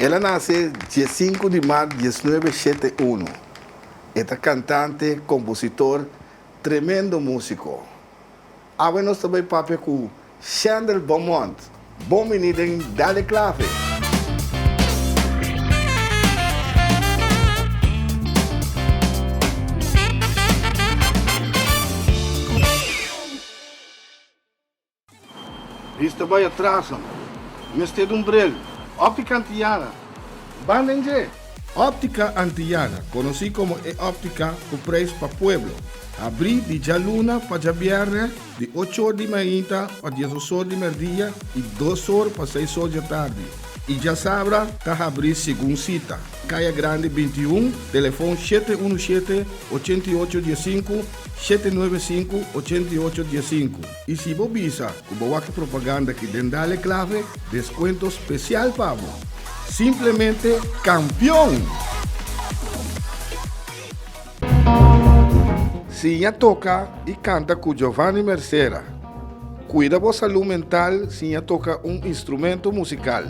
Ela nasce dia 5 de março de 1971. É cantante, compositor, tremendo músico. Agora nós também papel com Chandler Beaumont. Bom menino em Dale Clave. Isto vai atrás, mestre de umbrello. Óptica Antillana. Bandenje. Óptica Antillana, conocido como óptica com preço para pueblo. Abri de Jaluna para Viernes, de 8 horas de manhã a 10 horas de meio-dia e 2 horas para 6 horas da tarde. E já sabra, está abrir segunda cita. Caia Grande 21, telefone 717-8815, 795-8815. E se você visa, como propaganda que Dale Clave, desconto especial para você. Simplesmente campeão! Sinha toca e canta com Giovanni Mercera. Cuida da saúde mental, Sinha toca instrumento musical.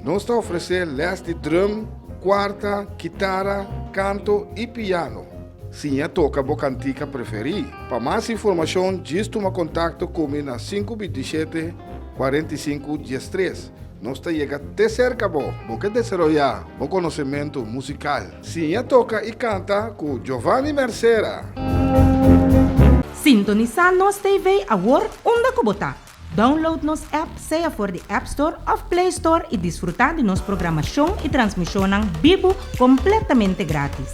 Nós está oferecendo les de drum, quarta, guitarra, canto e piano. Sinha toca a cantica preferida. Para mais informação, diz toma contato comigo na 527 45 13. Nós está chegando até cerca, porque desarrollar o conhecimento musical. Sinha toca e canta com Giovanni Mercera. Sintonizar nos TV agora onde kubota. Download nos app, seja for the App Store of Play Store e desfrutar de nossa programação e transmissão vivo completamente grátis.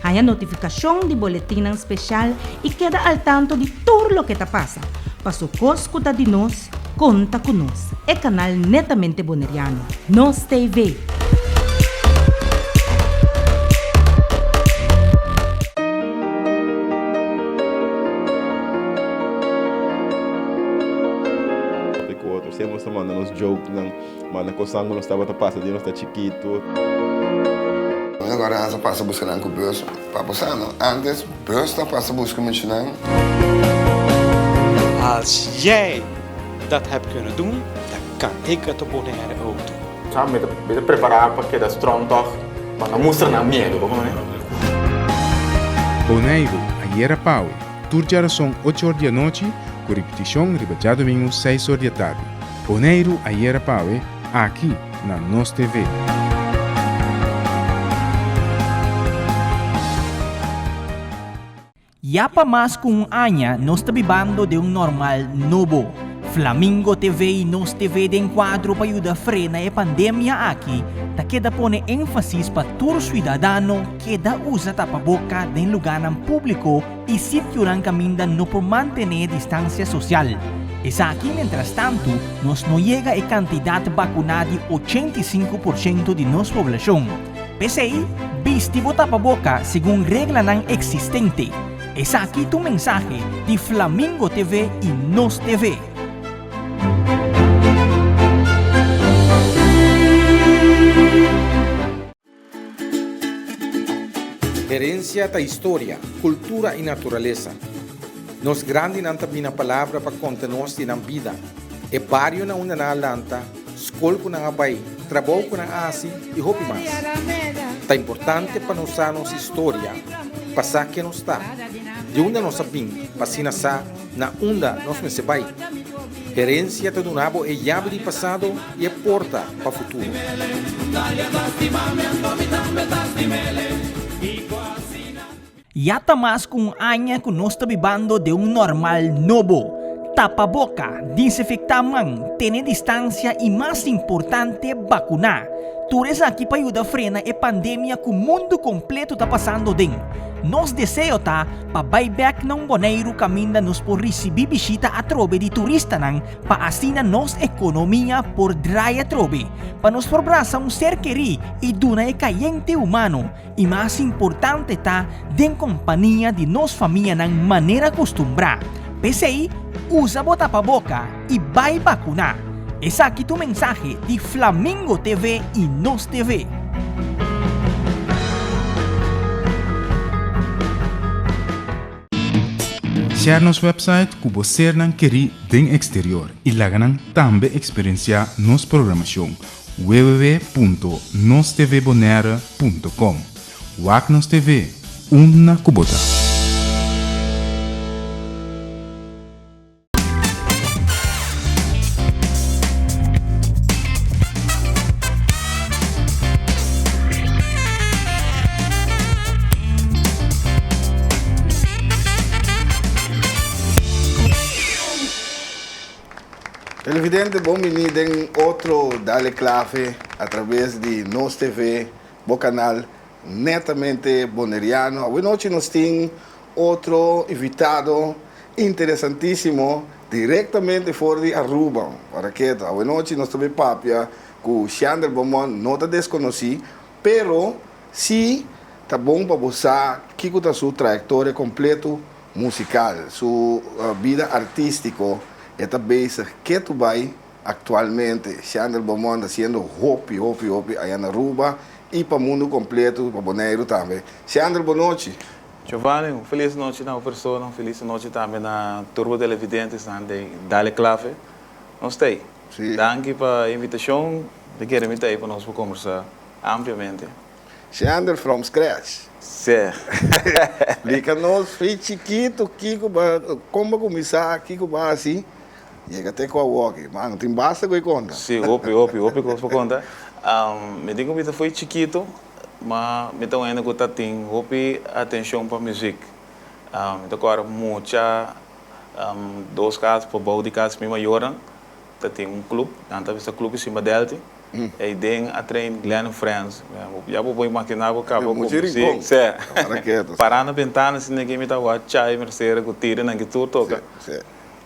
Há notificação de boletim especial e queda al tanto de tudo o que está passando. Para escutar de nós, conta com nós. É canal netamente boneriano. Nos TV. Sempre nos mandando uns jokes, manda com sangue, não estava a passar, não está chiquito. Agora essa passa buscando com o bus, para passar, não? Antes, bus está passa buscando met je. Als jij dat hebt kunnen doen, dan kan ik het op Bonaire ook doen. Ja, met preparar para que das trontos, para mostrar na medo, como é? Bonaire, a Ierapaue, turjar são 8 horas da noite, com repetição riba domingo 6 horas da tarde. Bonaire, a Ierapaue, aqui na Nos TV. Ya pa mas kung anya, nos tabibando de normal novo. Flamingo TV e Nos TV de enquadro para ayuda frena a pandemia aqui, ta queda pone énfasis pa tur ciudadano queda usa tapaboca de lugar público e sitio ng caminda no por mantener distancia social. Es aquí, mientras tanto, nos no llega a cantidad vacunada de 85% de nuestra población. PCI, vistivo tapaboca según regla nan existente. Es aquí tu mensaje de Flamingo TV y Nos TV. Herencia da história, cultura e natureza. Nos grande nanta bina palavra para conta-nos de vida. E barrio na una na lanta, escola com na abai, trabalho com na asi e hopi mais. Tá importante para nos nossa história, passar que nos está. De onde nós sabemos, passina sa, na onda nós me se vai. Herencia do nabo é chave de passado e é porta para o futuro. Yata mas kung anya kung nos tabibando de normal novo. Tapaboca, desinfectaman, tener distancia e mais importante, vacunar. Tures aqui para ayudar a frenar a pandemia que o mundo completo está passando den. Nos deseo ta pa buyback ng Bonaire caminda nos por receber bisita a trobe de turista nang pa asina nos ekonomiya por draya trobe pa nos forbrasa un ser queri e duna e kayente humano e mas importante ta den kompanya de nos família ng manera costumbra. PCI, usa bota pa boca e vai vacunar. Es aquí tu mensaje de Flamingo TV y Nos TV. Share nos website kubo ser nan keri den exterior e laganan tambe experiencia nos programación. www.nostvbonaire.com. Wak Nos TV, una kubota. Televidente, bom menino em outro Dale Clave através de Nos TV, o canal netamente boneriano. Hoje noite nós temos outro invitado interessantíssimo diretamente fora de Aruba. Para que hoje noite nós também papia com Xander Beaumont, não está desconhecido, pero sim tá bom para você que está sua trajetória completa musical, sua vida artística. Esta base que tu vai atualmente, Xander Beaumont haciendo hopi aí na Aruba e para o mundo completo, para Bonaire também. Xander, boa noite. Giovanni, feliz noite na pessoa, feliz noite também na Turbo Televidentes, de Dale Clave. Nós estamos. Danke pela invitação, de querer me ter para nós conversar ampliamente. Xander, from scratch. Sim. Explica-nos, foi chiquito, como começar, Kiko vai assim. Chega até com a walk, mano, tem basta com conta. Sim, óbvio, com conta. Me digo que foi chiquito, mas me estou ainda com tem atenção para a música. Então agora muita dois casos para bom de casa me maioram. Tem clube, então esse clube se chama Delta. E tem a trein Glenn Friends. Já vou imaginar o cabo com música. Parar na ventana se ninguém me está a chai, merceira, com tira, ninguém tudo toca.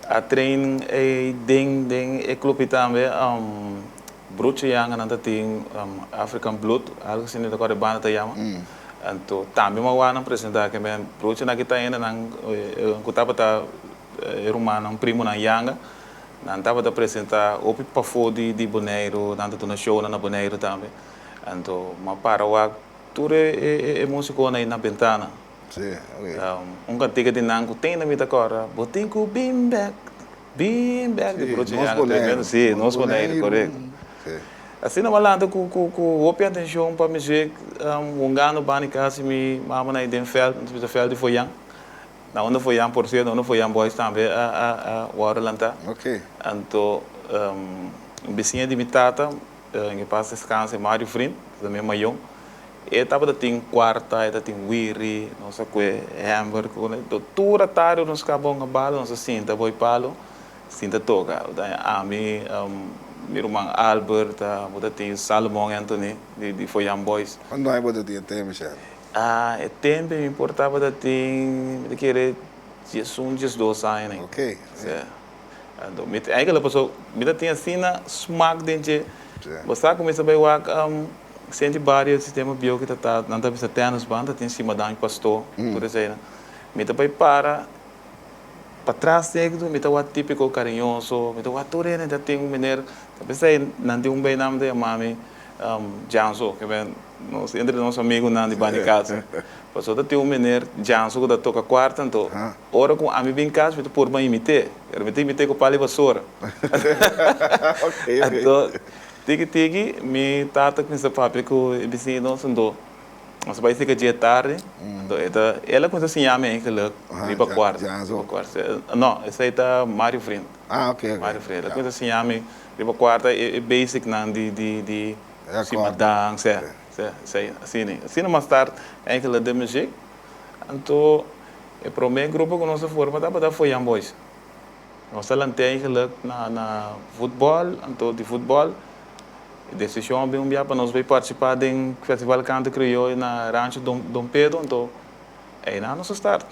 A trein e den clube também Bruce Young anda tem African Blood, algo assim da cor banda tá chama. Então também uma hora apresentar que men Bruce na kita ainda não kutapa tá irmão primo na Young. Não estava a apresentar o pipa de Bonaire, tanto na show na Bonaire também. Então, mas para o tudo é música na ventana. Sim, ok. Cantiga de Nango tem na minha cora, botinco bim back de projeto. Sim, nós Bonaire, correto. Assim não malando com o atenção para música, gano bani casa me mama na Edenfeld, no Feld de Foyan. Na onde foi por cento, onde foi boys também a Warlanta. Ok. Então, vizinha de mitata, que passa descanso Mário Frim, também maior. E estava tem quarta, ele tem wiri, não sei o que, hamburger, tudo a tarde nós acabamos a bala, nós cinta boi palo, cinta toca. A mim, meu irmão Albert, você tem Salomão Anthony de foi boys. Quando é você tinha tempo, Michel? É tempo me importava de ter de querer Jesus 2 anos. Ok. Então, aí que ela passou, me tinha assim na smack dentro. Você começa a ver o sente vários sistema bio que tá não tá vista anos banda tem cima da pastor, por exemplo. Me também para trás dele, me tá o típico carinhoso, me tá o ator ainda tem menino, talvez não tem bem nome de mami Janso, que vem entre nossos amigos na de Banicasa. Passou a ter menino Janso que toca quarta, então hora com a mim bem casa, me por bem imitar, eu imitei com o Pali Vassoura. Então tigi me tata com esse papel que o vizinho não sentou. Mas vai ser que dia tarde, ela começou assim a mim que ela riba quarta. Não, esse aí tá Mário Friend. Ok. Mário Friend. Ela começou assim a mim riba quarta é basic não de cima dança, assim mais tarde é que ela de música. Então o primeiro grupo que nós formamos tava foi Young Boys. Nós lantei que na futebol, então de futebol decisão bem para nós participar do festival Canto Crioulo na Rancho Dom Pedro, então aí na nossa start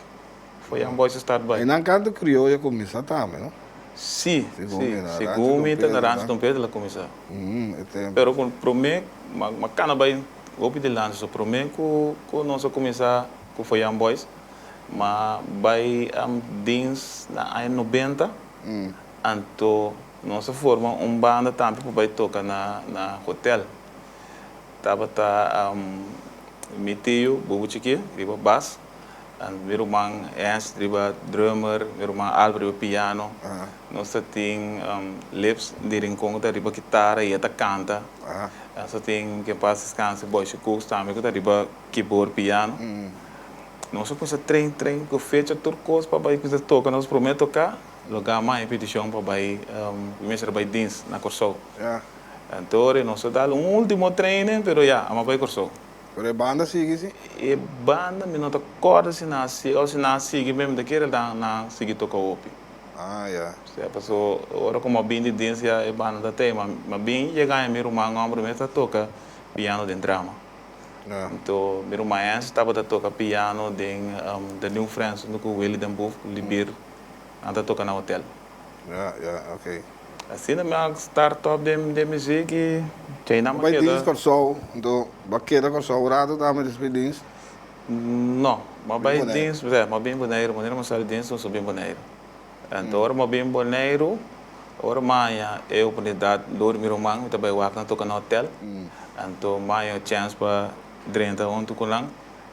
foi um bom start bem. E na Canto Crioulo começou também, não? Sim, segundo na Rancho Dom Pedro ela começou. Pero com primeiro, mas cana bem o de lanço, primeiro que nós começar com foi um boys, mas vai dins na ano 90, então nós formamos uma banda também para tocar na hotel. Tava meu tio, Bubu Chiqui, riba bass, En meu irmão Ernst riba drummer, meu irmão Álvaro riba piano. Nós tem Lips de rincão da riba guitarra e até canta. Nós tem que passa cansa boy chicos também que da riba keyboard piano. Nós só coisa trein que fecha turcos para vai coisa toca, nós prometo tocar, lugar mais petição para vai começar vai dance na Corso. Então, nós dá último treino, pero já, a vai Corso. Pero a banda sigue, sim? E banda, me não tá corda se nasce, ou se nasce, que mesmo daquele na seguir tocar opi. Se a pessoa, ora como a bem de dance, a banda da tema, mas bem chegar em meu irmão, a primeira toca piano de drama. Então, meu irmão estava a tocar piano de New Friends, no que o Willie Dambuf, Libir, anda a tocar no hotel. Ok. Assim, a minha startup de música, já não vai ter Corso, então, baqueta Corso, orado da minha despedida? Não, mas vai dance, mas bem boneiro, mas não dance, não sou bem boneiro. Então, ora, mas bem boneiro, ora, amanhã, eu, oportunidade, do meu irmão, também vai tocar no hotel. Então, amanhã, chance para drenta onde tu lang,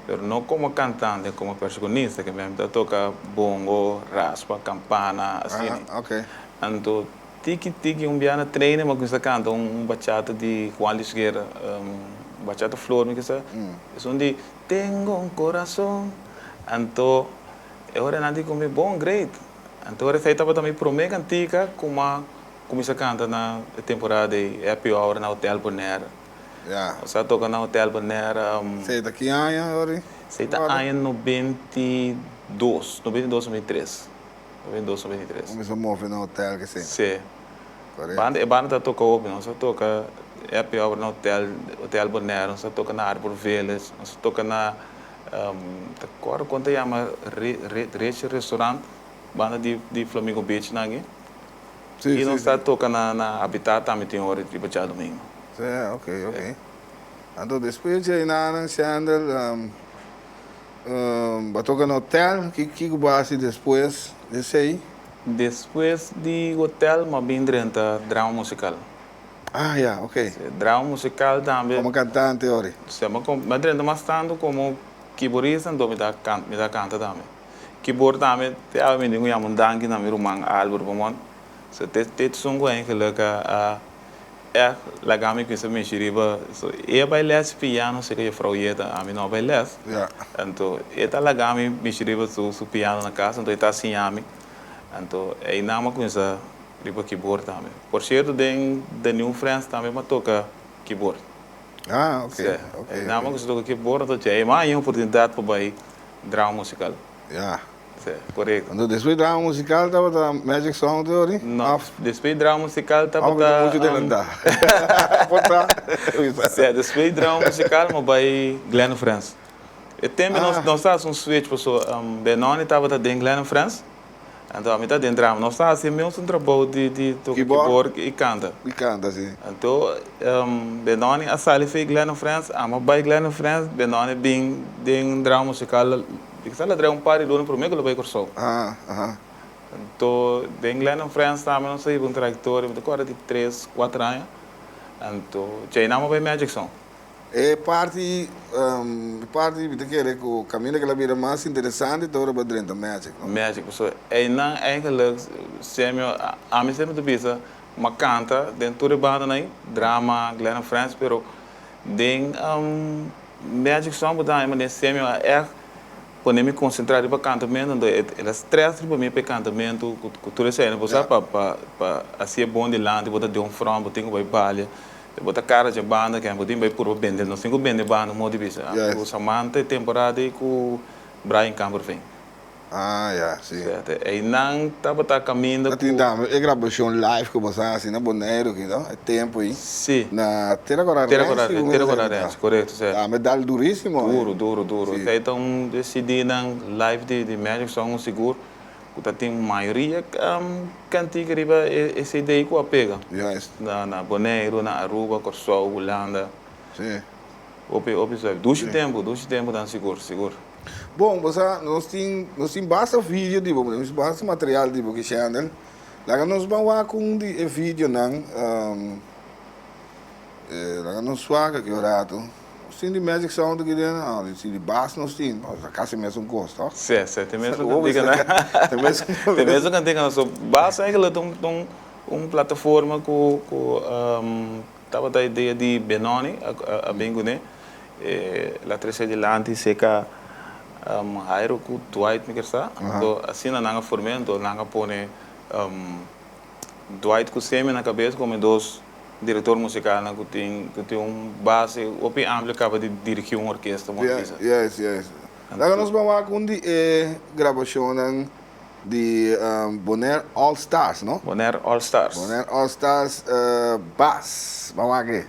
pero não como cantante, como percussionista, que mesmo toca bongo, raspa, campana, assim. Então, tiki biana treina, mas você canta bachata de Juan Luis Guerra, bachata flor, me que é onde tenho coração. Então, eu era nada como bom, great. Então, eu estava também promessa antiga, como você canta na temporada de Happy Hour na Hotel Bonaire. Saya toca na Hotel Bonaire. Você está aqui agora? Você está em 92, 93. 92, 93. Começou a mover no hotel, que sim? Sim. A banda toca open, nós toca Happy Hour no Hotel Bonaire, nós toca na Arbor Village, nós toca na... agora, quando chama Rich Restaurant, banda de Flamingo Beach, aqui. E nós toca na Habitat, também tem hora de baixar domingo. Ok. Então, depois de ir na Sandal, toca no hotel, que base depois desse aí? Depois do hotel, eu vim dentro drama musical. Ok. Drama musical também. Como cantante, ora? Mas dentro mais tanto como keyboardista, então me dá canta também. Keyboard também, eu me digo, eu amo dangue na meu irmão Álvaro Pomon. So, tem som que legal lagami que se me chiriba, e vai les piano, sei que eu frauieta, a mim não vai les. Então, eta lagami me chiriba su piano na casa, então está assim a mim. Então, é não uma coisa riba keyboard também. Por certo, de New Friends também me toca keyboard. Ok. Não uma coisa toca keyboard, então é mais uma oportunidade para vai drama musical. Correto. Então, depois drama musical, estava da Magic Song Theory? Não, depois drama musical, estava da... muito de andar. Depois drama musical, eu vai Glenn France. E também nós estávamos switch, pessoal, Benoni estava da Glenn France. Então, a metade de drama, nós estávamos assim, mesmo um trabalho de tocar keyboard e canta. Sim. Então, Benoni, a sala fez Glenn France, a vai Glenn France, Benoni bem de drama musical. Porque se ela der par de ano para mim, ela vai Corso. Então, de Glenn France também não sei um tradutor, eu tenho de 3, 4 anos. Então, já não vai Magic Song. É parte de que o caminho que ela vira mais interessante, então ela vai dentro da Magic. Magic, pessoal. É não eigenlijk a mim sempre pensa, uma canta dentro da banda aí, drama Glenn France, pero de Magic Song botar uma semi quando me concentrar para cantamento, ela stress para mim para cantamento, cultura cena, você para assim bom de lá, botar de front, botar com baile, botar cara de banda, que é botar bem por bender, não sei como bender banda, modo de vista. O Samantha temporada com Brian Camber vem. Sim. E não estava caminhando. É gravação live que você assim na Bonaire, que é tempo aí. Sim. Na Terra Corarense, correto, certo. Medalha duríssimo. Duro. Então decidi na live de Magic Song seguro, que tem maioria cantiga riba essa ideia que eu pega. Na Bonaire, na Aruba, Corso, Holanda. Sim. Duas tempo dan seguro. Bom, nós temos bastante vídeo, nós bastante material que chama. Lá nós vamos com o vídeo, lá nós suaga que o rato, sim de Magic Sound que não, se de baixo não sim, nossa, quase mesmo gosto, ó. Sim, tem mesmo que diga, né? Tem mesmo que diga, so basta é que lá uma plataforma com tava da ideia de Benoni a Bengo, né? La trece de lanti seca Jairo com Dwight me quer então assim na nanga formento nanga pone Dwight com semi na cabeça como dois diretor musical na que tem base opi amplo acaba de dirigir uma orquestra muito yes. Agora nós vamos com de gravação de Bonaire All Stars, não? Bonaire All Stars. Bonaire All Stars Bass. Vamos aqui.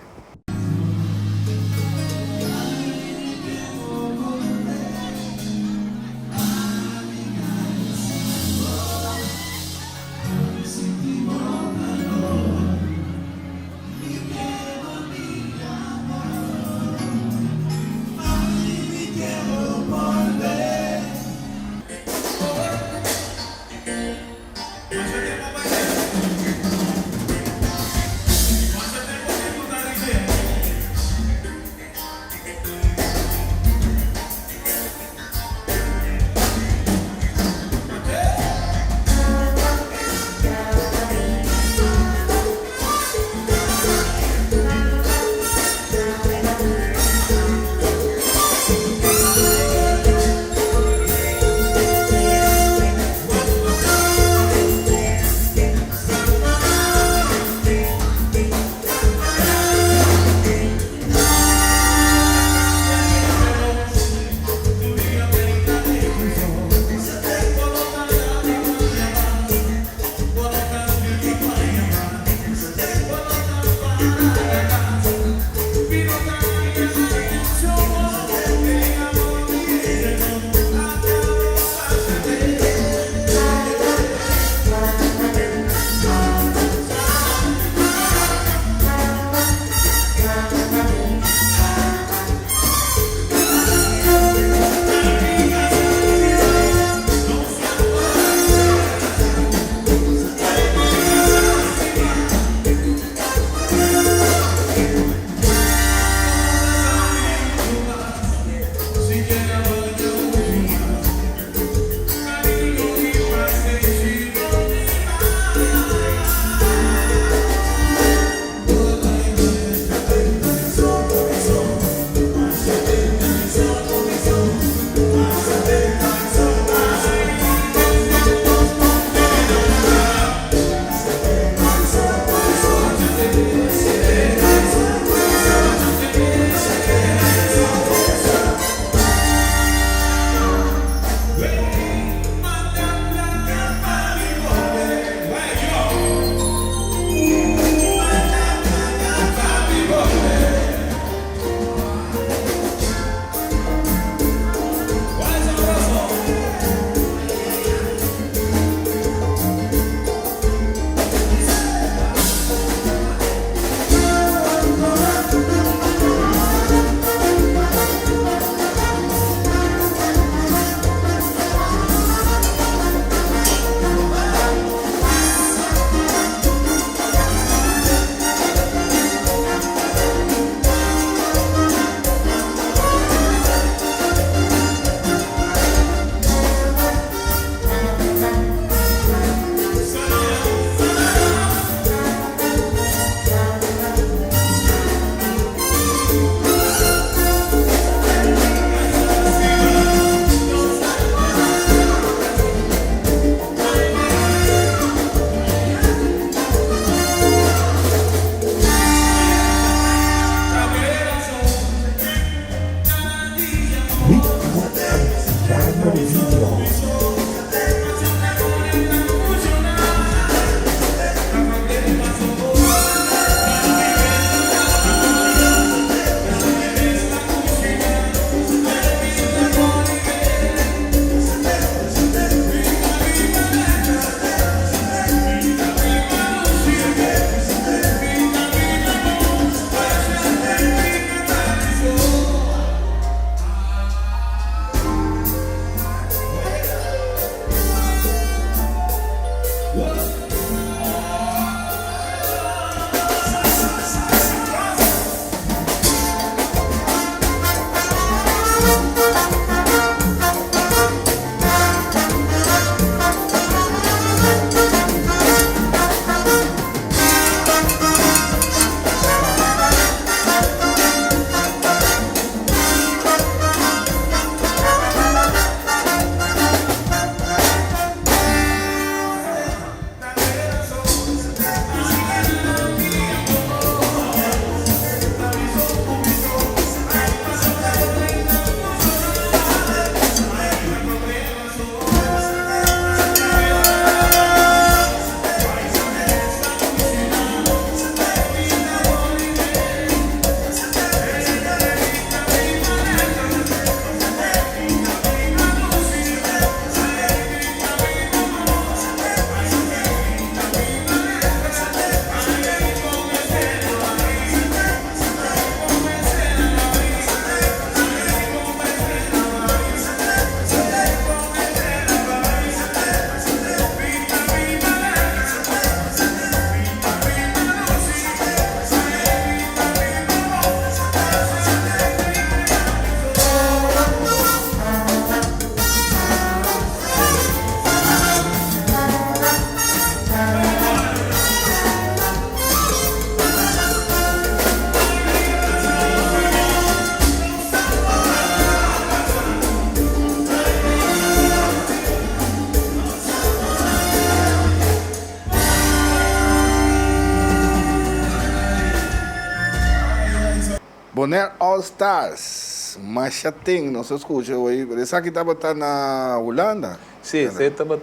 Bonaire All Stars, mas já tem, não se escuta hoje, parece que estava na Holanda. Sim, você estava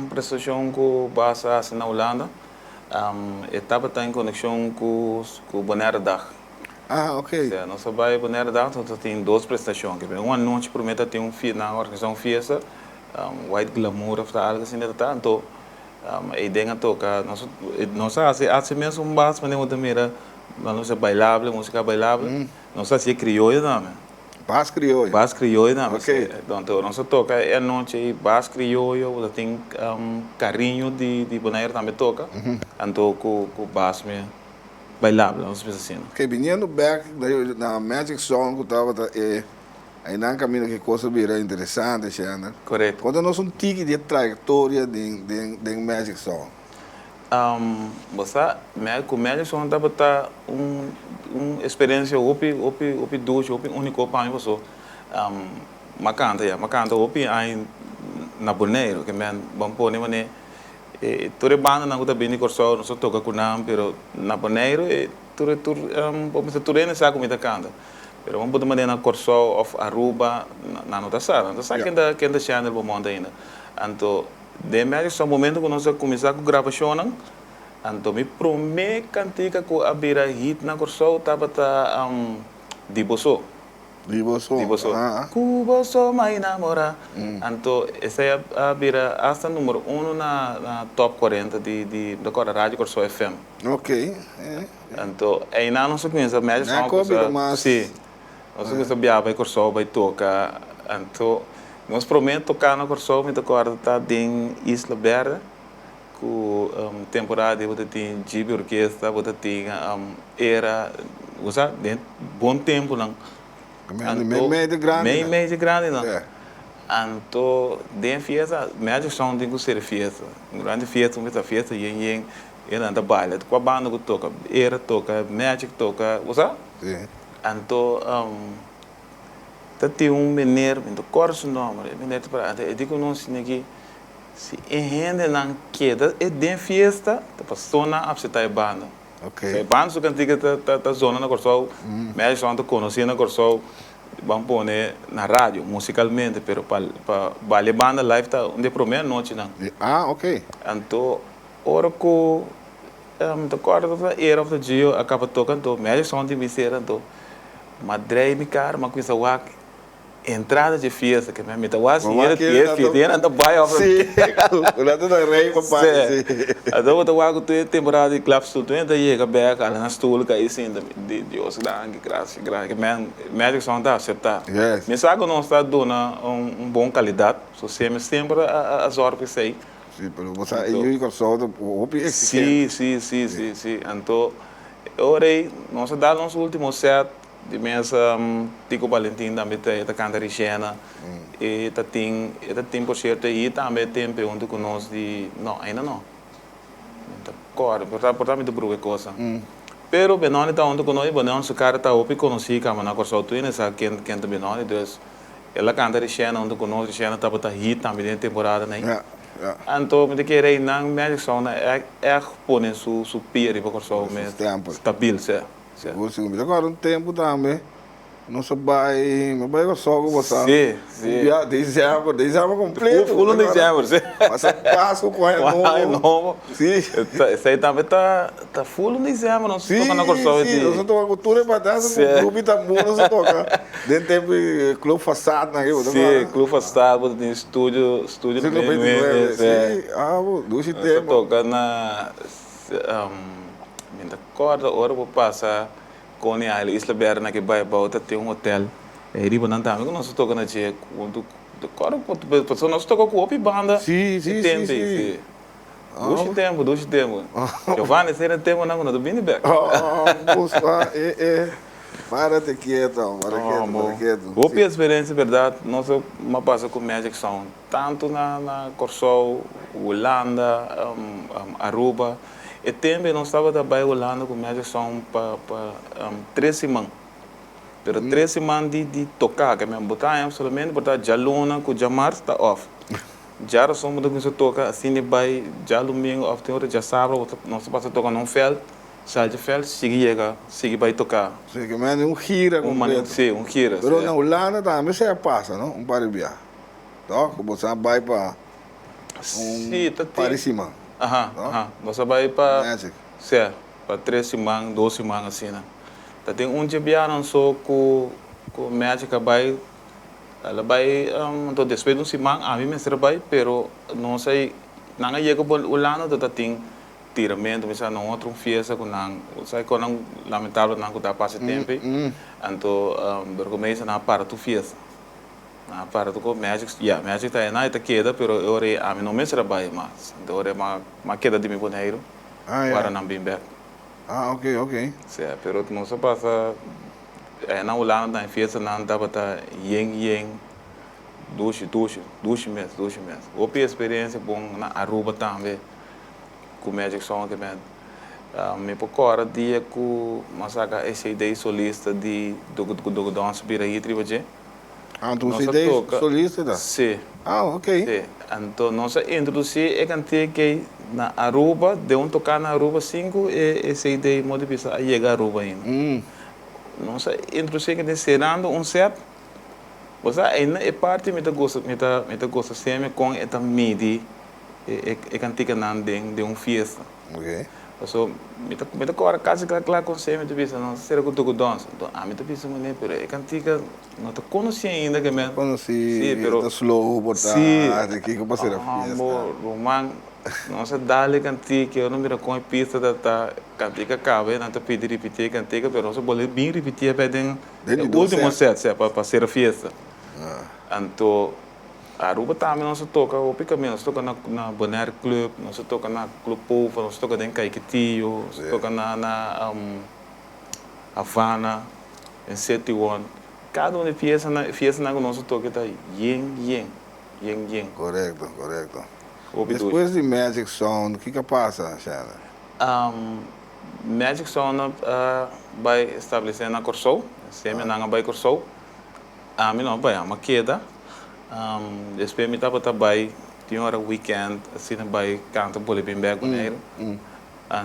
prestação com base na Holanda, estava em conexão com o Bonaire Dag. Ah, ok. Nós vai Bonaire Dag, então tem duas prestações, uma noite promete ter na organização fiesta, White Glamour of algo assim, então a ideia é tocar, nós assim mesmo base, mas não também música bailável, nós assim crioulo também. Bas crioulo. Bas crioulo também. Ok. Então nós toca é noite bas crioulo, tem carinho de Bonaire também toca, então com bas mesmo bailável, nós pensamos assim. Ok, vindo back na Magic Song, que estava aí na caminho que coisa vira interessante, Xander. Correto. Quando nós um tique de trajetória de Magic Song. Você, com Magic Song estava experiência opi único para mim você. Macanta opi aí na Bonaire, que men vamos pôr nem toda banda não está bem de corso, nós toca com nam, pero na Bonaire vamos tudo nessa comida canta. Pero vamos poder mandar na corso of Aruba na nota sala, então sabe quem da channel vamos montar ainda. Então de Magic Song momento que nós começar com gravação, então me promete cantica que abrir hit na corso estava Diboso. Diboso. Cuboso mai namora. Então essa é a hasta número 1 na top 40 da rádio Corso FM. Ok. Então aí nós conhecemos Magic Song. Sim. Nós conhecemos a Corso vai tocar. Então nós prometemos tocar na Corso, me tocar tá em Isla Verde. Com temporada você tem Gibi Orquestra, você tem era, usa bom tempo não. Meio de grande não. Então, de fiesta, Magic Song tem que ser fiesta. Grande fiesta, muita fiesta, e anda baile. Com a banda que toca, era toca, Magic toca, usa? Sim. Então, tem menino, corso nome, menino para, eu digo não sei aqui. Se rende não queda, é de fiesta, a pessoa não absenta a banda. Ok. Se a banda só cantiga tá zona na Corso, mais só conhecendo na Corso, vamos pôr na rádio, musicalmente, pero para vale banda live tá onde primeira noite não. Ah, ok. Então, hora que the quarter of the year of the Geo acaba tocando, mais só de miséria então, madrei me cara, mas coisa wak entrada de fiesta que me tá was here que anda buy of sim o lado da rei papai então eu tô com temporada de club studio então chega back lá na stool que aí sim de Deus grande graça que man Magic Song tá acertar me sabe não está dando bom qualidade so sempre as horas que sei sim pero você eu com só o sim então orei nós dá nosso último set de mesa Tico Valentim também tá canta Richena e tá tem por certo e também tem pergunta com nós de não ainda não tá cor portanto muito bruga coisa pero Benoni tá onde com nós Benoni se cara tá opi conheci como na corso tu nessa quem tá Benoni então ela canta Richena onde com nós Richena tá bota hit também em temporada né então me querer não Magic Song é põe su pire para corso mesmo stabil Você agora tempo também. Não se vai só com você. Sim. Dezembro completo. Full dezembro, sim. Mas Páscoa com novo. Sim. Isso aí também tá full dezembro, não se toca na Corso. Sim, não se toca cultura e batata, o clube tá bom, não se toca. Dentro tempo, clube fastado na Rio. Sim, clube fastado, tem estúdio sim, duas tempo. Toca na... Minta corda, hora vou passar com a Isla Berna que vai para tem hotel. E riba não tá, nós toca na che, quando corda pessoa nós toca com opi banda. Sim. Dois tempo. Giovanni, você não tem não do bem back. Para quieto. Opi experiência verdade, nós uma passa com Magic Song, tanto na Corso, Holanda, Aruba. E também nós estava trabalhando Holanda com Magic Song para 3 semanas. Pero 3 semanas de tocar, que me botar somente botar Jaluna com Jamar está off. Já somos do que se toca assim de vai já domingo off tem hora já sábado nós passa tocar num fel sai de fel, sigue vai tocar. Sim, que man gira completo. Sim, gira. Pero na Holanda também se passa, não? Paribia. Então, como você vai para Sim, tá Parisima. Aham. Você vai para Magic. Sim, para 3 semanas, 2 semanas assim, né? Tá tem dia viagem só com Magic vai ela vai então depois de uma semana a mim me trabalha, pero não sei, não chega para Holanda, tá tem tiramento, mas não outro festa com não, sai com não lamentável não que tá passa tempo, então começa na para tu festa, na para tu com Magic, Magic tá na ita queda, pero eu a mim não me trabalha mais, então eu uma queda de meu boneiro, para não bem back. Ok. Sim, pero não se passa na Holanda na festa não dá para yen duche mês. Outra experiência bom na Aruba também. Com Magic Song que me procura dia com massacre essa ideia solista do dança biraí tribaje. Tu você ideia solista da? Sim. Ok. Sim. Então nós introduzir é que na Aruba de tocar na Aruba 5 essa ideia muito difícil a chegar a Aruba ainda. Nós introduzir que descerando set. Você ainda é parte me gosta sempre com esta midi é cantiga não de festa. Ok. So me agora quase claro com sempre de vista não será que tu dança. Então a mim te pensa muito pero é cantiga não te conheci ainda que me conheci pero slow botar aqui que passei a festa. Roman não se dá lhe cantiga eu não me reconheço pista da cantiga cabe não te pedir repetir cantiga pero não se pode bem repetir para den último set para ser a festa. Então a Aruba também não se toca, o pica nós toca na Bonaire Club, nós toca na Club Povo, nós toca em Caiquetillo, nós toca na Havana, em 71. Cada uma fiesta na nós toca está yen. Correto. Depois de Magic Sound, o que passa, Shana? Magic Sound vai estabelecer na Corsou, sempre na vai Corsou. A mim não vai a Maqueda. Depois me estava também tinha hora weekend assim também canta por bem bem com ele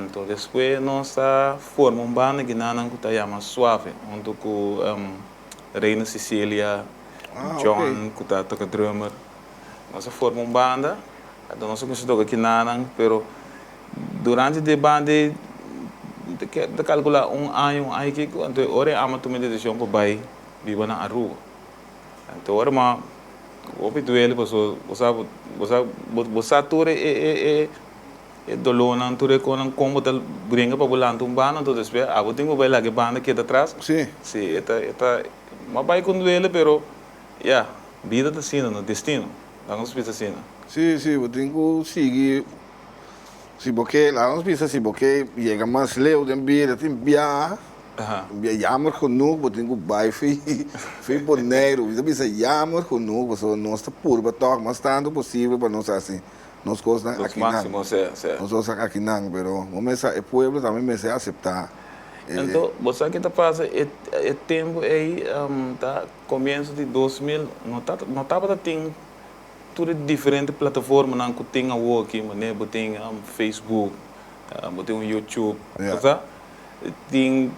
então depois nós forma banda que não está chama Suave onde com Reina Cecília John que está toca drummer nós forma banda então nós começamos tocar aqui não pero durante a banda de calcular ano que então hora ama tomar decisão para vai viver na Aruba então hora Opi duele você ture e dolona ture com como tal brinca para bolar banda então depois eu tenho vai lá que banda que atrás sim eta mas vai com duele pero vida tá sendo no destino não se pensa assim sim eu tenho seguir se porque lá não pensa se porque chega mais leu de vida tem via jammer genoeg, wat ik ook bij veel Bonaire, we hebben jammer genoeg, we zullen ons te purba toch, maar staan possível para nós assim, nós coisas aqui não, nós aqui não, pero o pueblo também me se aceitar. Então, você que está fazendo é tempo aí, tá começo de 2000, não estava tem tudo diferente plataforma não que tem a aqui, né, tem Facebook, tem YouTube, tá? Tem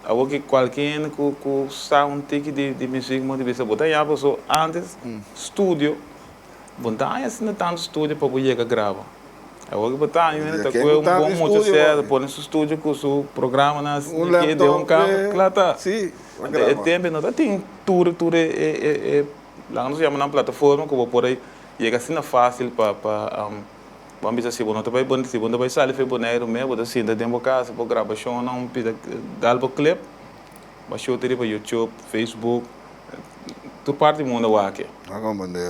algo que qualquer com sound de música muito bem botar já passou antes estúdio botar assim não tanto estúdio para poder gravar algo que botar ainda tá com bom muito certo por esse estúdio com o programa nas que deu carro claro tá sim é tempo não tá tem tudo lá nós chamamos na plataforma que vou por aí chega assim na fácil para vamos dizer se você vai bom se você vai sair foi boneiro mesmo você ainda tem casa para gravação não precisa dar o clip mas show para YouTube Facebook tu parte do mundo aqui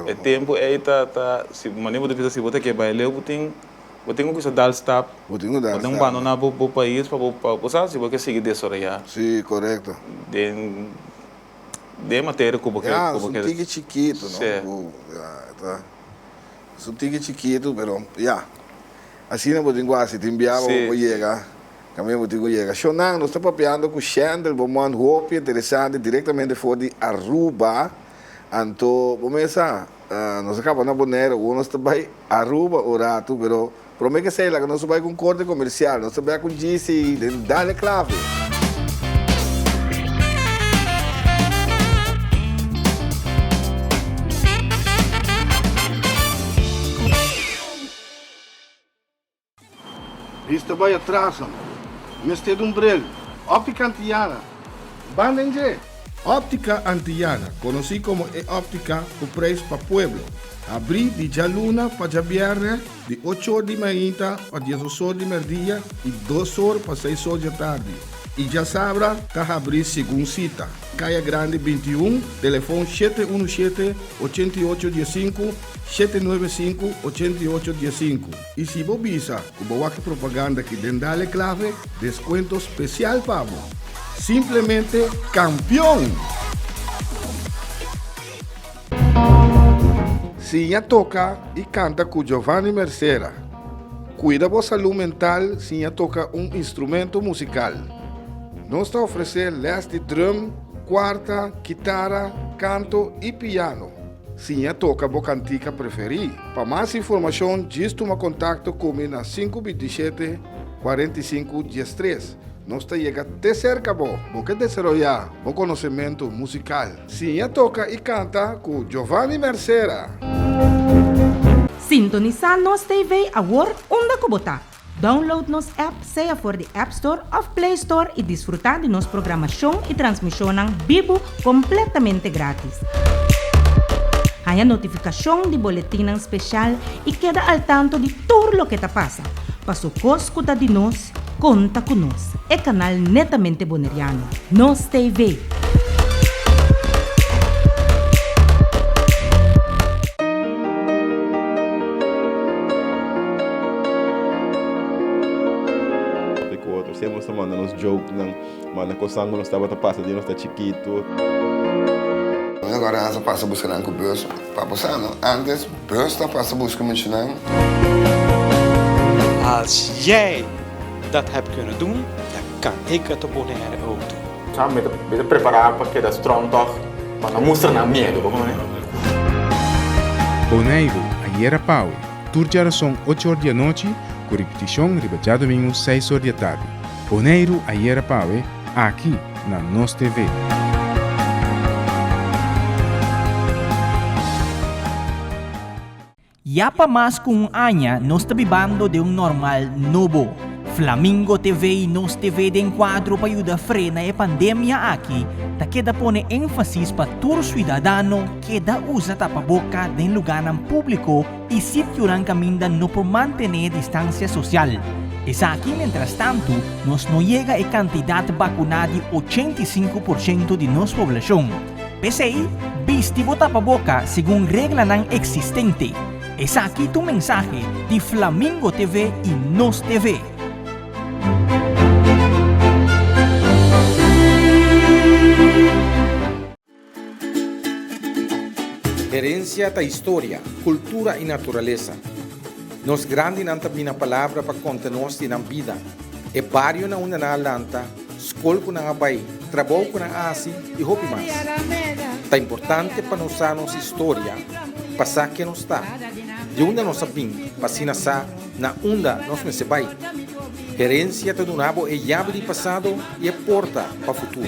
é tempo aí tá se maneira de se você quer vai ler eu tenho que dar stop eu tenho que abandonar o país para você se você seguir dessa hora sim correto de matéria como que um ticket chiquito não tá um ticket chiquito pero assim não podemos quase te enviava para chegar também podemos chegar Shonan nós estamos papeando com Chandel vamos hope interessante diretamente fora de Aruba então vamos começar nós acabamos na Bonaire nós estamos Aruba o rato pero Promete que sei lá que nós vai com corte comercial, nós vai com GC, dale clave. Isto vai atrás, mestre de umbrel, óptica antillana, Bandenge. Óptica Antillana, conocido como óptica o preço para pueblo. Abri de Jaluna para Viernes, de 8 horas de manhã a 10 horas de meio-dia e 2 horas para 6 horas da tarde. E já sabra, está abrir segundo cita. Caia Grande 21, telefone 717-8815, 795-8815. E se você visa, como a propaganda que dentro clave, desconto especial para você. Simplesmente campeão! Sinha toca e canta com Giovanni Mercera. Cuida da saúde mental, Sinha toca um instrumento musical. Nós está oferecendo les de drum, quarta, guitarra, canto e piano. Sinha toca a cantica preferida. Para mais informação, diz toma contato comigo na 527-45-13. Nós chega até cerca, porque desarrollar o conhecimento musical. Sinha toca e canta com Giovanni Mercera. Sintonizar nos TV agora onde kubota. Download nos app, seja for the App Store ou Play Store e desfrutar de nossa programação e transmissão vivo completamente grátis. Há notificação de boletim especial e queda al tanto de tudo o que está passa. Para escuta de nós, conta com nós. É canal netamente boneriano. Nos TV. Sempre está mandando uns jokes, manda que o sangue não estava passando, não está chiquito. Agora essa passa buscando com o bus, para passar, não? Antes, bus está passa buscando muito, não? Als jij dat hebt kunnen doen, dan kan ik het op Bonaire ook doen. Sabe, me preparar para que da strong toch, para não mostrar na medo, como é? Bonaire, ayer a Pau, turja são 8 horas da noite, com repetição riba domingo 6 horas da tarde. Bonaire, ayer a Pau, aqui na Nos TV. Yapa mais com um ano, nós estamos vivendo de normal novo. Flamingo TV e Nos TV de enquadro para ajudar a frenar a pandemia aqui, tá queda pone ênfase para todo cidadão que da usa tapa-boca de lugar público e circular caminho no por manter distância social. Es aqui, mientras tanto, nós não chega a quantidade vacunada de 85% de nossa população. PCI, viste o tapa-boca segundo regra não existente. Es aqui tu mensagem de Flamingo TV e Nos TV. Herencia da história, cultura e natureza. Nos grande não tem a palavra para contar nós na vida. É barrio na una na lanta, escola na bai, trabalho na asi e hopi mais. Tá importante para nós a nossa história, passar que nos está. De onde nós sabemos, para sa na onda nós me se vai. Herência do nabo é chave de passado e é porta para o futuro.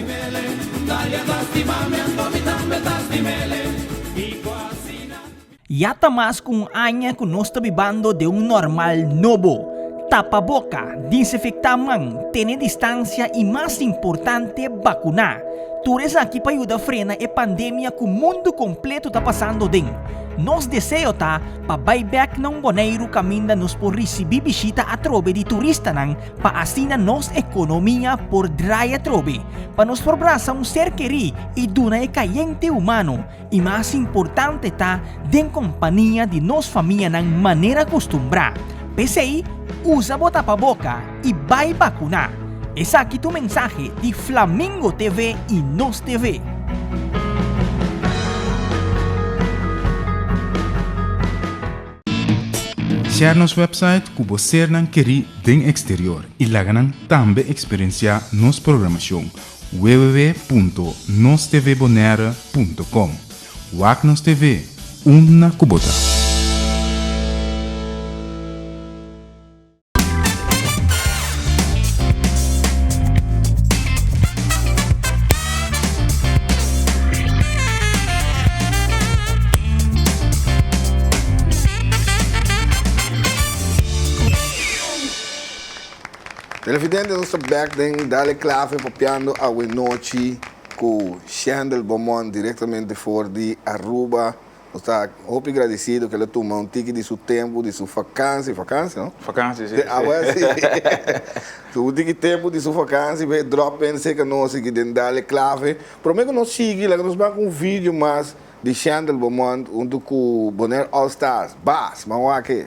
Yata mais com um ano que nós estamos vivendo de normal novo. Tapa-boca, desinfectar mão, ter distância e, mais importante, vacunar. Tudo isso aqui para ajudar a frenar a pandemia que o mundo completo está passando dentro. Nos desejo para buyback ng Bonaire caminda nos por receber visita a trobe de turista nang para assim nos economia por dry a trobe. Para nos probraça ser querido e duna e cayente humano. E mais importante tá den companhia de nos família nang maneira acostumbrada. PCI, usa bota pa boca e vai vacunar. Essa aqui tu mensagem de Flamingo TV e Nos TV. Share nos website que você não quer den exterior e lá também experienciar nos programação www.nostvbonaire.com. WAC Nos TV, uma cubota. Televidente nostra back den dale clave papiando a noite com Shandel Beaumont diretamente fora de Aruba. Está muito agradecido que ele tomou um tique de seu tempo, de sua vacância, não? Vacância, sim. O tique tempo de sua vacância, vai drop in, sei que nós aqui dentro dale clave. Prometo que nós seguimos, que nós vamos com um vídeo mais de Shandel Beaumont, junto com o Bonaire All Stars. Bas, mas vamos aqui.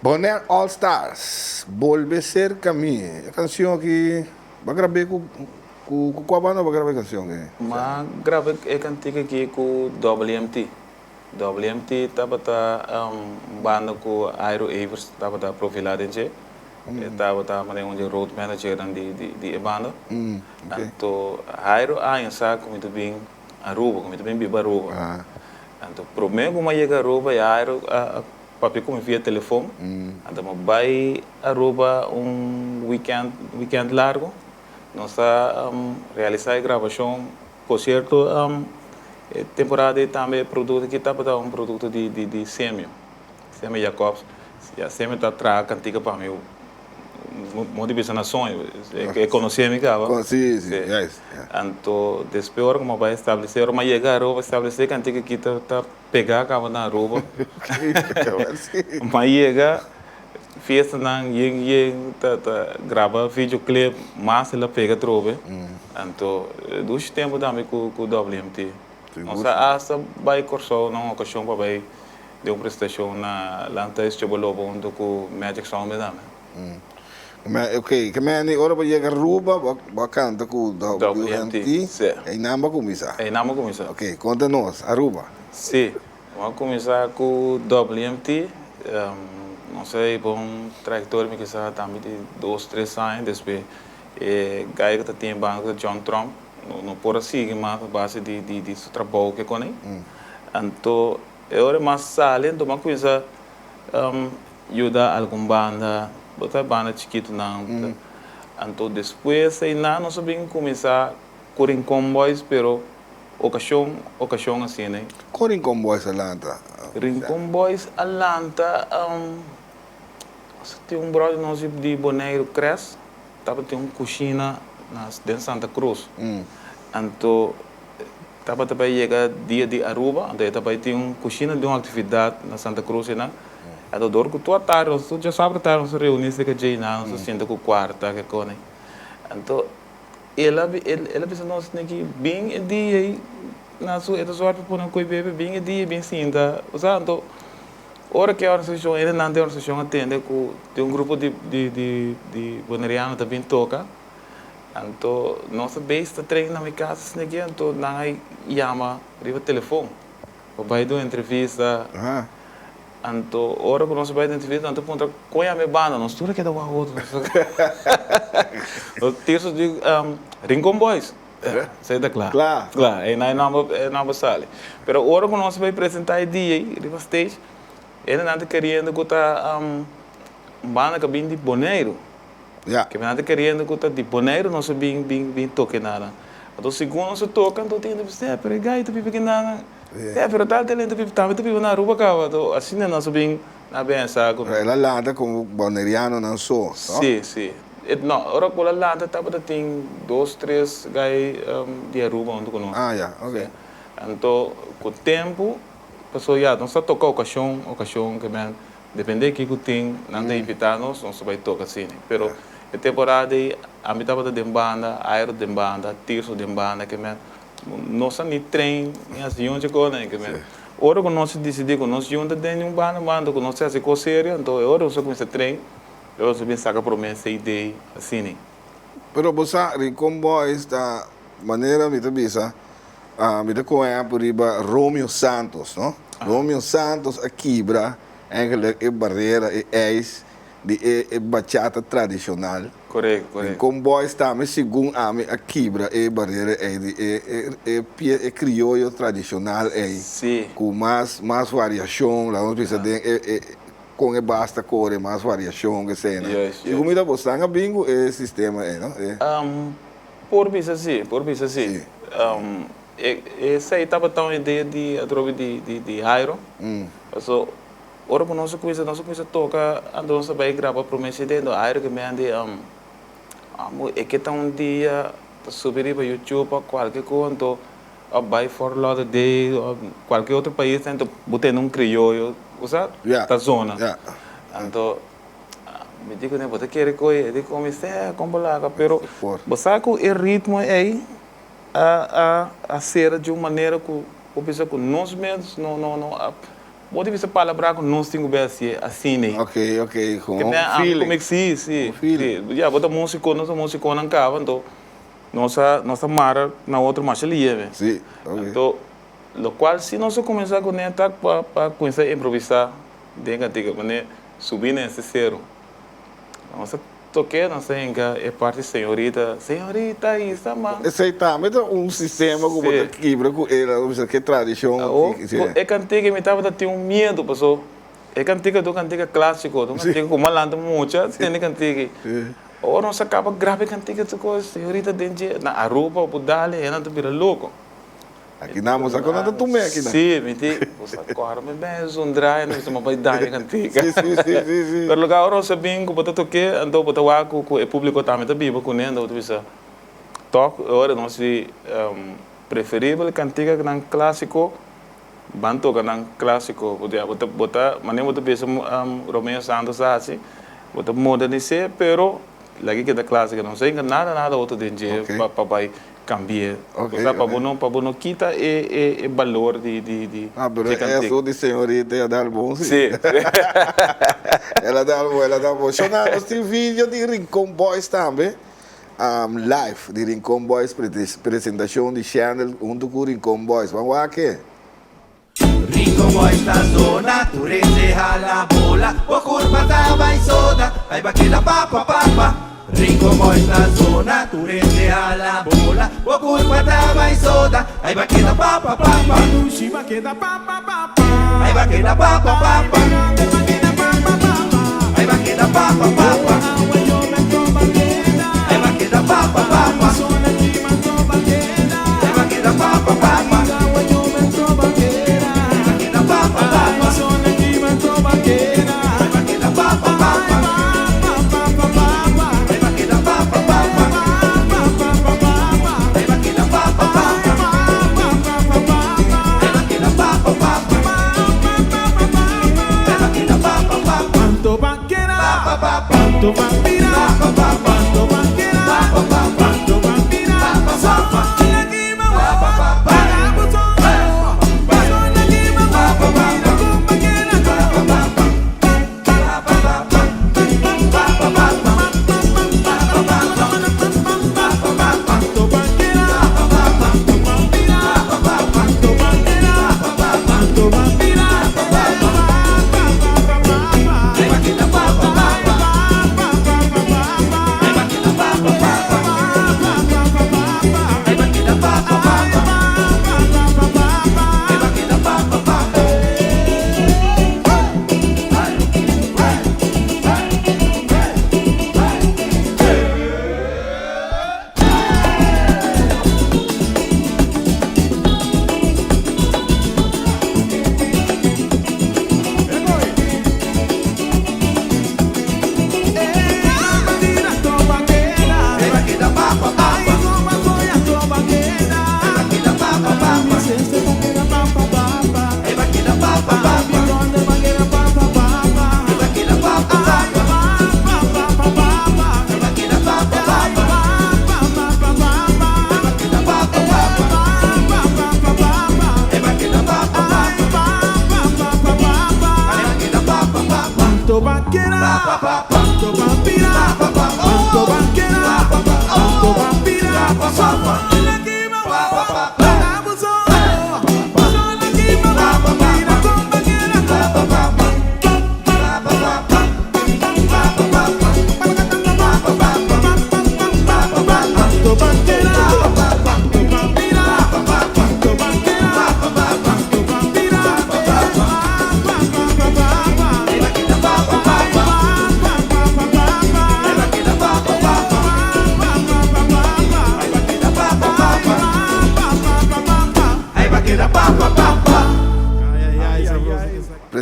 Bonaire All Stars, Volve Cerca a mim. A canção que vai gravar com qual banda vai gravar a canção? Mas grave é cantiga aqui com WMT. WMT estava banda com Airo Evers, estava profilado em G. Estava um road manager de banda. Então, Airo ainda muito bem Aruba, muito bem Biba Aruba. Então, primeiro como chega Aruba, Airo papi como via telefone. Então, vai Aruba weekend largo. Nós realizar a gravação, concerto, temporada também produto que estava um produto de Sêmio Jacobs. E a Sêmio está trazendo cantiga para mim. Motivação na sonho, que conhecia me cava. Sim. Então, depois como vai estabelecer, mas chegar a estabelecer cantiga que está pegar cava na roupa. Mas chega festa não tá grava videoclip mas ela pega trove então dos tempos também com WMT nossa asa vai corso não ocasião para vai de uma prestação na lanta estebolobo onde com Magic Sound mesmo Ok, que me ora para chegar Aruba, vai cantar com WMT e não começar. Ok, conta-nos, Aruba. Sim, vamos começar com WMT. Não sei, bom trajetória me que está também de 2, 3 anos depois Gaia que tem banco de John Trump não pode seguir mais base de seu trabalho que com ele então eu mais sale então uma coisa ajuda alguma banda botar banda chiquito não então depois aí não sabia começar com Rincon Boys pero ocasião assim né com Rincon Boys Atlanta Rincon Boys Atlanta tem brother nosso de Bonaire Cres, tava tem coxina dentro de Santa Cruz. Então, tava também chega dia de Aruba, então também tem coxina de uma atividade na Santa Cruz, né? Então, dor que tua tarde, nós já sabe tarde nós reunimos com a Jaina, nós senta com o quarto, que com então, ela pensa nós que bem dia na sua sorte por não coiber bem dia bem cinta, então ora que a organização ainda não tem organização atende com tem grupo de boneriano também toca então nossa base está treinando na minha casa aqui então não aí chama riba telefone vai do entrevista então ora que nós vai da entrevista então ponta com a minha banda nós tudo que dá uma outra o terço de Rincon Boys sei da claro é não sale pero ora que nós vai apresentar a dia riba stage ele não está querendo que está banda que vem de Bonaire. Que não está querendo que está de Bonaire, não se bem toque nada. Então, segundo não se toca, então tem que dizer, pero gai, tu vive nada. Pero tal talento vive também, tu vive na rua, cara. Então, assim não se bem na bem saco. Ela lada como boneriano não só. Sim. Não, ora com a lada estava tem 2, 3 gai de Aruba onde conosco. Ok. Então, com o tempo passou já, não só tocar ocasião que man, depende que tem, não tem invitar nós só vai tocar assim. Pero a temporada a mim estava de banda, aero de banda, terço de banda que man, nós nem trem, nem assim onde né que man. Ora que nós decidimos que nós juntos tem banda que nós se com sério, então ora nós começa trem, eu só bem saca promessa ideia assim. Pero você Rincon Boys da maneira me tabisa me conhece por riba Romeo Santos, não? Romeo Santos aqui, eigenlijk é barreira, é ex, de bachata tradicional. Correto. Com boys também, segundo a mim, aqui, é barreira, é crioulo tradicional, com mais variação, lá nós precisamos com basta cor, mais variação, que cena. E como ainda você está bingo, é sistema, não? Por visa sim. Essa aí estava tão ideia de Jairo. So, ora que nós começa toca, então nós vai gravar promessa de Jairo que me ande é que tá dia subir para YouTube qualquer coisa, então vai for lá de qualquer outro país, então botar num crioulo, sabe? Da zona. Então me digo né, você quer coisa, de comecei a combalar, pero você com o ritmo aí a ser de uma maneira que o pessoal que nós mesmos não pode ver essa palavra que nós temos assim, né? Ok, com Que feeling. como é que sim. Já, bota música, nossa música não cava, então nossa mara na outra marcha ali, né? Sim, ok. Então, lo qual se nós começar a conectar para começar a improvisar, denga maneira subir nesse zero. Nós toquei, nós é parte senhorita, isso mano. Esse aí tá, mas sistema que você quebra com ele, que tradição. É cantiga me tava tendo medo, pessoal. É cantiga clássico, do cantiga com malanda muita, tem cantiga. Ou nós acaba grave cantiga de coisa, senhorita dentro na Aruba, Budale, é nada vira louco. Aqui na moça quando anda tu aqui, né? Sim, me diz, você agora me bem zundrai, não sei mais dar cantiga. Sim. Pero lugar nós sabemos que botar toque, andou botar o com o público também tá vivo com ele, andou bisa. Toque, agora nós preferível cantiga que não clássico. Banto que não clássico, botar, maneira botar bisa Romeo Santos assim, botar modernizar, pero lagi que da clássica não sei nada outro dentro para cambiar. Para não quita o valor de mas é de senhorita, ela dá bom, sim. Sim. ela dá bom. Nós temos vídeo de Rincon Boys também. Live de Rincon Boys, apresentação de channel junto com Rincon Boys. Vamos lá aqui. Rincon Boys na zona, tu reseja la bola, o curva tava em soda, aí baquila papa. Rincon Boys na zona, tu reseja la bola, o curva tava em soda, aí baquila papa. Aí baquila papa. Aí baquila papa. Aí baquila papa. Quanto vampira, quanto vampira, quanto vampira,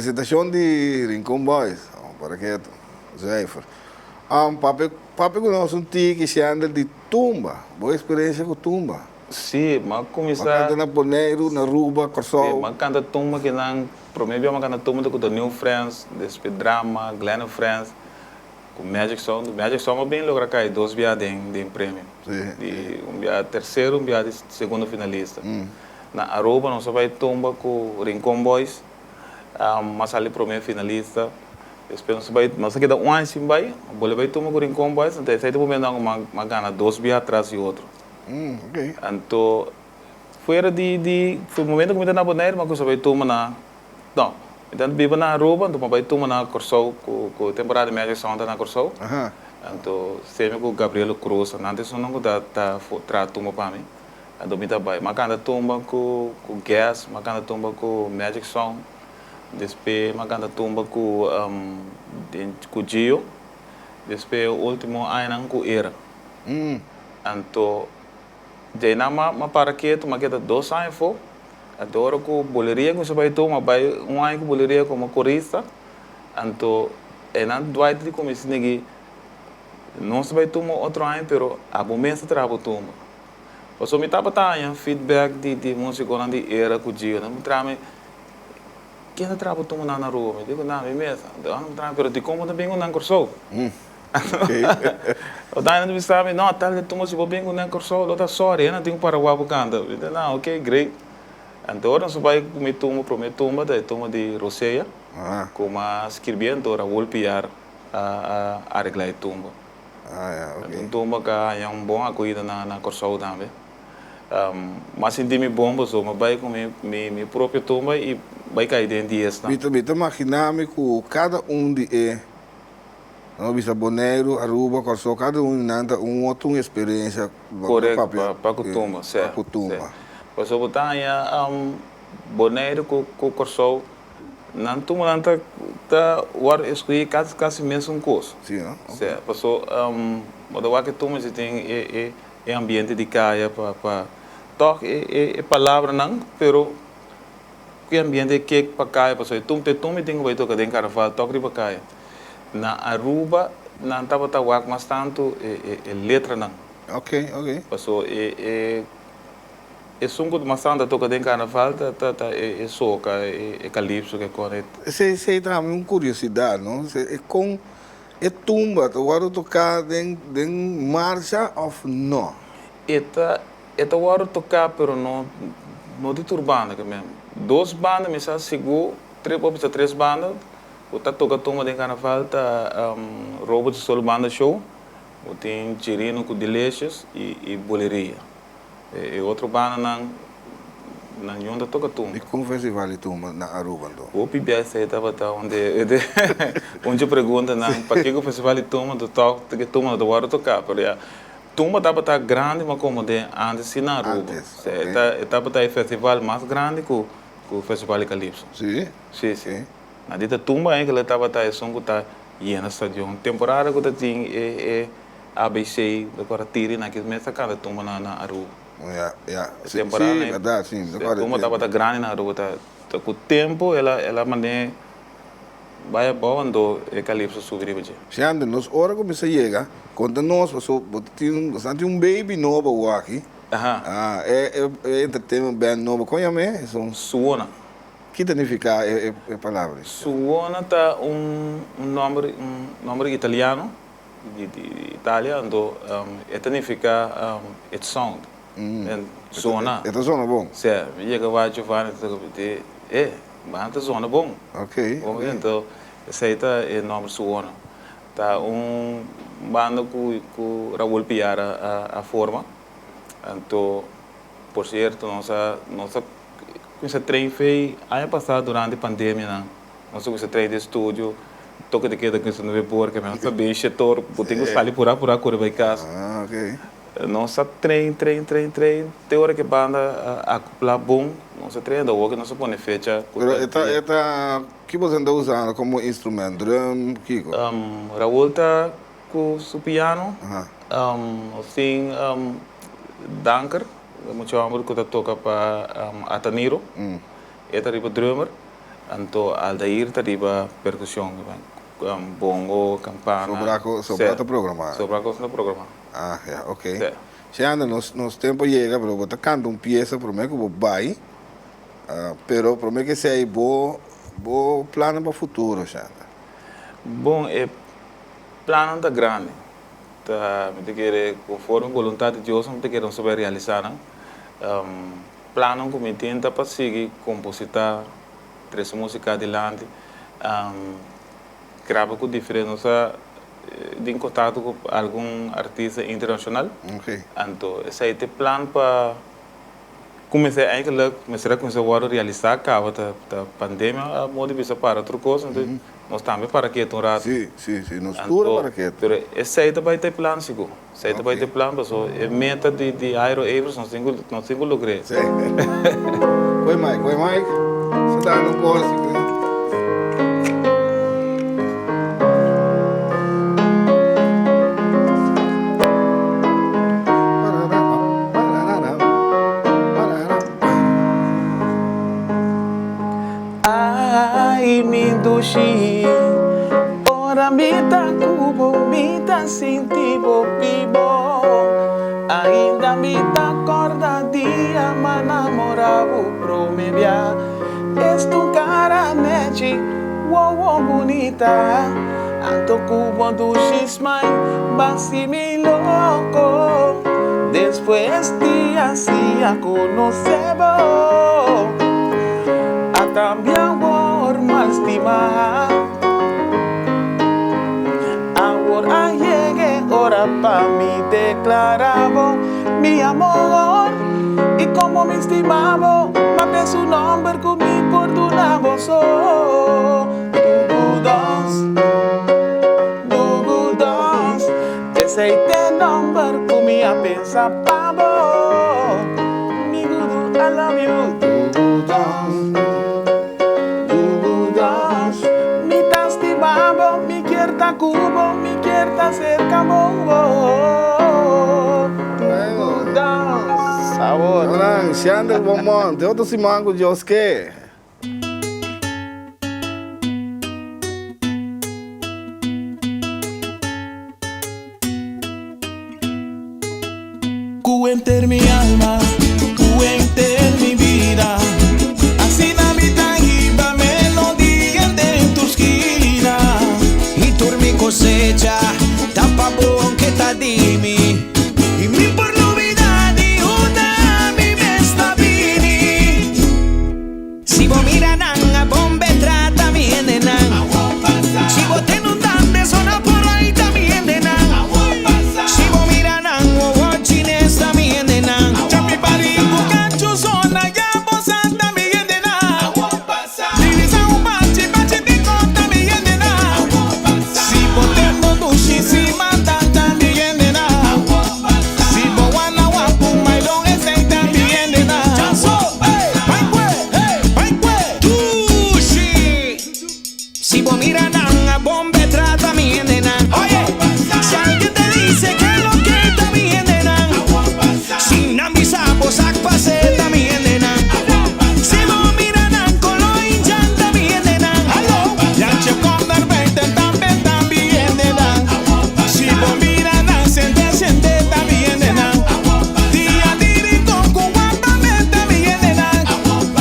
Apresentação de Rincon Boys, para quieto, Zéfer. Papi conosco um tio que se anda de tumba, boa experiência com tumba. Sim, mas começar... Canta na Boneiro, na Ruba, Corsol. Mas canta tumba que não... Primeiro, mas canta tumba com o New Friends, depois Drama, Glenn Friends, com Magic Song. Magic Song é bem logra cair, 2 viadas de prêmio. Sim. Um viado terceiro, um viado segundo finalista. Na Aruba, nós vai tumba com Rincon Boys. Mas ali primeiro finalista. Espero que vai, mas aqui dá um ano sim vai, boleh vai tomar com o Rincon Boys, então esse momento não uma gana 2 dias atrás e outro. Ok. Então foi o momento que eu na Bonaire, mas eu vai tomar na, não, então vivo na Aruba, então vai tomar na Corsol, com temporada média Santa na Corsol. Então sempre com o Gabriel Cruz, antes não dá tra tomar para mim. Então me dá vai, mas quando tomar com Gas, mas quando tomar com Magic Song. Depois, maganda tumba com o Gio. Depois, o último ano com Era. Então, daí na para que tu maganda 2 anos foi. Agora com boleria com vai tomar, vai um ano com boleria como corista. Então, não vai ter como se negue. Não se vai tomar outro ano, pero a momento trabalho toma. Porque me tava tendo feedback de música quando Era com Gio, não me trame. Quem está trabalhando na rua? Eu digo, não, mesmo. Eu não trabalho, mas como também não corso. O Daniel me sabe, não, tal que tu mas vou bem com não corso, eu estou sorry, não tenho para o abocando. Eu digo, não, ok, great. Então, nós vai comer tumba de Roseia, como a escrevendo, a golpear a arreglar a tumba. Então, tumba que é bom acolhida na corso também. Mas senti-me bom, mas vai com minha própria tumba e vai cair dentro disso. Bita imaginar-me que cada de não bisa Bonaire, Aruba, Corsol, cada nanta outra experiência. Correto, para a tumba, certo. Mas eu botar Bonaire com Corsol, não tu nanta tá o escolher cada mesmo coisa. Sim, não? Certo. Passou, mas eu acho que tumba se tem ambiente de caia para toque é palavra não, pero que ambiente que para caia, passou tu me tem que tocar dentro carnaval, toque para caia. Na Aruba não estava tão mas tanto letra não. Ok. Passou sungo de maçã toca dentro carnaval, é soca, é calipso que corre. Sei também uma curiosidade, não? É com tumba, tu vai tocar dentro marcha ou não? Eta waro tocar, pero não de turbanda que mesmo. 2 bandas, me sa seguro, 3 bandas. O tá toca toma de carnaval, tá Robot Solo Banda Show. O tem Chirino com Delicious e Boleria. E outro banda na Nhonda toca tuma. E como festival de tuma na Aruba? O PBS estava onde pergunta para que o festival de tuma do toque que tuma do waro tocar, porque tumba estava grande, mas como de antes na Aruba. Estava o festival mais grande que o festival de Calypso. Sim? Sim. Na dita tumba que ele estava som que está indo no estádio. Temporada que tinha ABC, agora tira naquele mês a cada tumba na Aruba. Temporada, verdade, sim. A tumba estava grande na Aruba. Com o tempo, ela maneira vai quando o Calypso subir para se anda nos hora que você chega quando nós tem baby novo aqui é entertainment band novo conhece são Suona que significa a palavra Suona tá nome italiano de Itália onde significa it sound suona é zona bom certo chega vai Giovanni banda zona bom. Ok. Então, esse aí é o nome Suona. Tá banda que Raul Piara a forma. Então, por certo, nossa treino foi ano passado durante a pandemia, nossa treino de estúdio, toca de queda que você não vê por que mesmo bem setor, tem que sair por aí correr para casa. Ok. Nossa treino, tem hora que banda acoplar bom, nossa treino, ou que não se põe fecha. Que você anda usando como instrumento? Drum, Kiko? Raul está com o piano, assim, Danker, muito amor que toca para Ataniro, está riba drummer, então Aldair está riba percussão, bongo, campana. Sobre o programa. Sobre o programa. Ok. Se anda nos tempo chega, pero você canta pieza, prometo que vai, pero prometo que seja bom plano para o futuro, Xanda. Bom, plano tá grande. Me querer conforme a vontade de Deus, me querer saber realizar, plano que me tenta para seguir compositar tres música adelante. Grava com diferença de contato com algum artista internacional. Então, esse é o plano para comecei eigenlijk, começar a realizar a pandemia, a modo de para outra coisa, então nós também para que um rato. Sim, nós pura para que. Pero esse aí também tem plano, sigo. Esse aí também tem plano, mas a meta de Aero Evers nós temos logrado. Sim. Foi Mike, você dá no curso. Dushi, ora mita cubo, mita sentivo vivo, ainda mita corda dia, ma namoravo promedia, es tu cara nechi, wow bonita, anto cubo dushi smile, basi mi loco, después día si a conocebo, a cambiar estima. Ahora llegué, hora pa' mí declaraba mi amor y como me estimaba, maté su nombre con mi perdonaba. Dugudos, ese te nombre con mi a pensar pavo. Mi gudu, I love you. Dugudos. Mi quiera cubo, mi quiera cerca sabor. Orang, siang del bomon, de otro simango Dios que. Cuenter mi alma, cuenter mi vida. Así na mi tangiba melodía de tu esquina. Y tu mi cosecha, tapa bon que ta dimi. Y mi por novedad y una mi mesta vini. Si vos miran a bombe trata bien de nan. Si vos ten un dan de zona por ahí también de nan. Si vos miran a un chines también de nan. Chapi pari bucacho zona ya vos también de nan. Divisa un bache tico también de nan. Si vos ten un dushi si matan también de nan. Si vos wana wapu mailon ese también de nan. Dushi. Si vos miran a bombe trata también de nan. Oye, si alguien te dice que lo que también de nan. Sin ambisa vos pase también de nan. Si vos miran a colo hinchan también de nan. Ya che con dar 20 también de nan. Si vos miran a siente también de nan. Día diri con cubapa también de nan.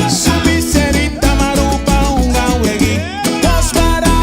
Su miserita marupa un gawegi. Dos para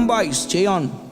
Rincon Boys, Cheon.